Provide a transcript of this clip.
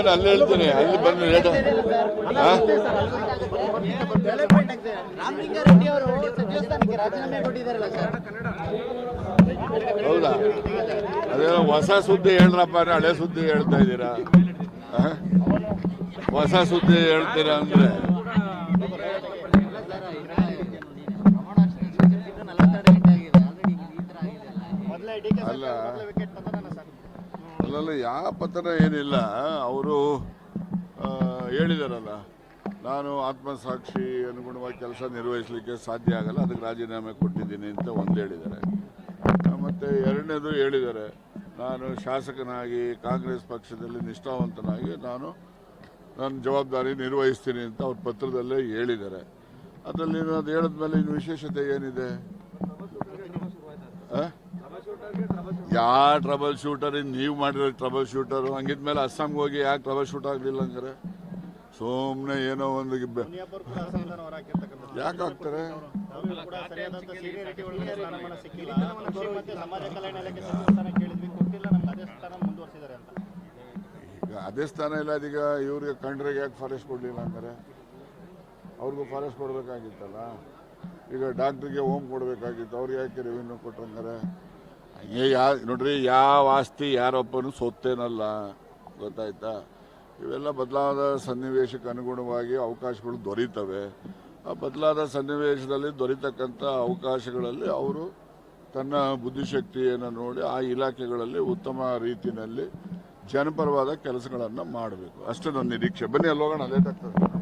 ನಾನು ಅಲ್ಲಿ ಹೇಳ್ತೀನಿ, ಅಲ್ಲಿ ಬಂದು ಲೇಟ್. ಹೌದಾ? ಅದೇನೋ ಹೊಸ ಸುದ್ದಿ ಹೇಳ್ರಪ್ಪ, ಹಳೆ ಸುದ್ದಿ ಹೇಳ್ತಾ ಇದ್ದೀರಾ? ಹೊಸ ಸುದ್ದಿ ಹೇಳ್ತೀರಾ ಅಂದ್ರೆ ಅಲ್ಲ ಅಲ್ಲಲ್ಲ, ಯಾವ ಪತನ ಏನಿಲ್ಲ. ಅವರು ಹೇಳಿದಾರಲ್ಲ, ನಾನು ಆತ್ಮಸಾಕ್ಷಿ ಅನುಗುಣವಾಗಿ ಕೆಲಸ ನಿರ್ವಹಿಸಲಿಕ್ಕೆ ಸಾಧ್ಯ ಆಗಲ್ಲ, ಅದಕ್ಕೆ ರಾಜೀನಾಮೆ ಕೊಟ್ಟಿದ್ದೀನಿ ಅಂತ ಒಂದು ಹೇಳಿದ್ದಾರೆ. ಮತ್ತು ಎರಡನೇದು ಹೇಳಿದ್ದಾರೆ, ನಾನು ಶಾಸಕನಾಗಿ ಕಾಂಗ್ರೆಸ್ ಪಕ್ಷದಲ್ಲಿ ನಿಷ್ಠಾವಂತನಾಗಿ ನಾನು ನನ್ನ ಜವಾಬ್ದಾರಿ ನಿರ್ವಹಿಸ್ತೀನಿ ಅಂತ ಅವ್ರ ಪತ್ರದಲ್ಲೇ ಹೇಳಿದ್ದಾರೆ. ಅದರಲ್ಲಿ ಅದು ಹೇಳಿದ್ಮೇಲೆ ಇನ್ನು ವಿಶೇಷತೆ ಏನಿದೆ? ಯಾವ ಟ್ರಬಲ್ ಶೂಟರ್ ನೀವು ಮಾಡಿರೋ ಟ್ರಬಲ್ ಶೂಟರು? ಹಂಗಿದ್ಮೇಲೆ ಅಸ್ಸಾಂಗೆ ಹೋಗಿ ಯಾಕೆ ಟ್ರಬಲ್ ಶೂಟ್ ಆಗಲಿಲ್ಲ ಹಂಗಾರೆ? ಸುಮ್ಮನೆ ಏನೋ ಒಂದು ಯಾಕೆ ಆಗ್ತಾರೆ? ಈಗ ಅದೇ ಸ್ಥಾನ ಇಲ್ಲ, ಅದೀಗ ಇವ್ರಿಗೆ ಕಂಡ್ರಿಗೆ ಯಾಕೆ ಫಾರೆಸ್ಟ್ ಕೊಡಲಿಲ್ಲ ಹಂಗಾರೆ? ಅವ್ರಿಗೂ ಫಾರೆಸ್ಟ್ ಕೊಡಬೇಕಾಗಿತ್ತಲ್ಲ. ಈಗ ಡಾಕ್ಟ್ರಿಗೆ ಹೋಮ್ ಕೊಡಬೇಕಾಗಿತ್ತು, ಅವ್ರಿಗೆ ಯಾಕೆ ರೆವಿನ್ಯೂ ಕೊಟ್ಟಂಗಾರೆ? ಹಂಗೆ ನೋಡ್ರಿ, ಯಾವ ಆಸ್ತಿ ಯಾರೊಬ್ಬನು ಸೊತ್ತೇನಲ್ಲ, ಗೊತ್ತಾಯ್ತಾ? ಇವೆಲ್ಲ ಬದಲಾದ ಸನ್ನಿವೇಶಕ್ಕೆ ಅನುಗುಣವಾಗಿ ಅವಕಾಶಗಳು ದೊರೀತವೆ. ಆ ಬದಲಾದ ಸನ್ನಿವೇಶದಲ್ಲಿ ದೊರೀತಕ್ಕಂಥ ಅವಕಾಶಗಳಲ್ಲಿ ಅವರು ತನ್ನ ಬುದ್ಧಿಶಕ್ತಿಯನ್ನು ನೋಡಿ ಆ ಇಲಾಖೆಗಳಲ್ಲಿ ಉತ್ತಮ ರೀತಿಯಲ್ಲಿ ಜನಪರವಾದ ಕೆಲಸಗಳನ್ನು ಮಾಡಬೇಕು, ಅಷ್ಟೇ ನನ್ನ ನಿರೀಕ್ಷೆ. ಬನ್ನಿ ಅಲ್ಲಿ ಹೋಗೋಣ, ಲೇಟ್ ಆಗ್ತದೆ.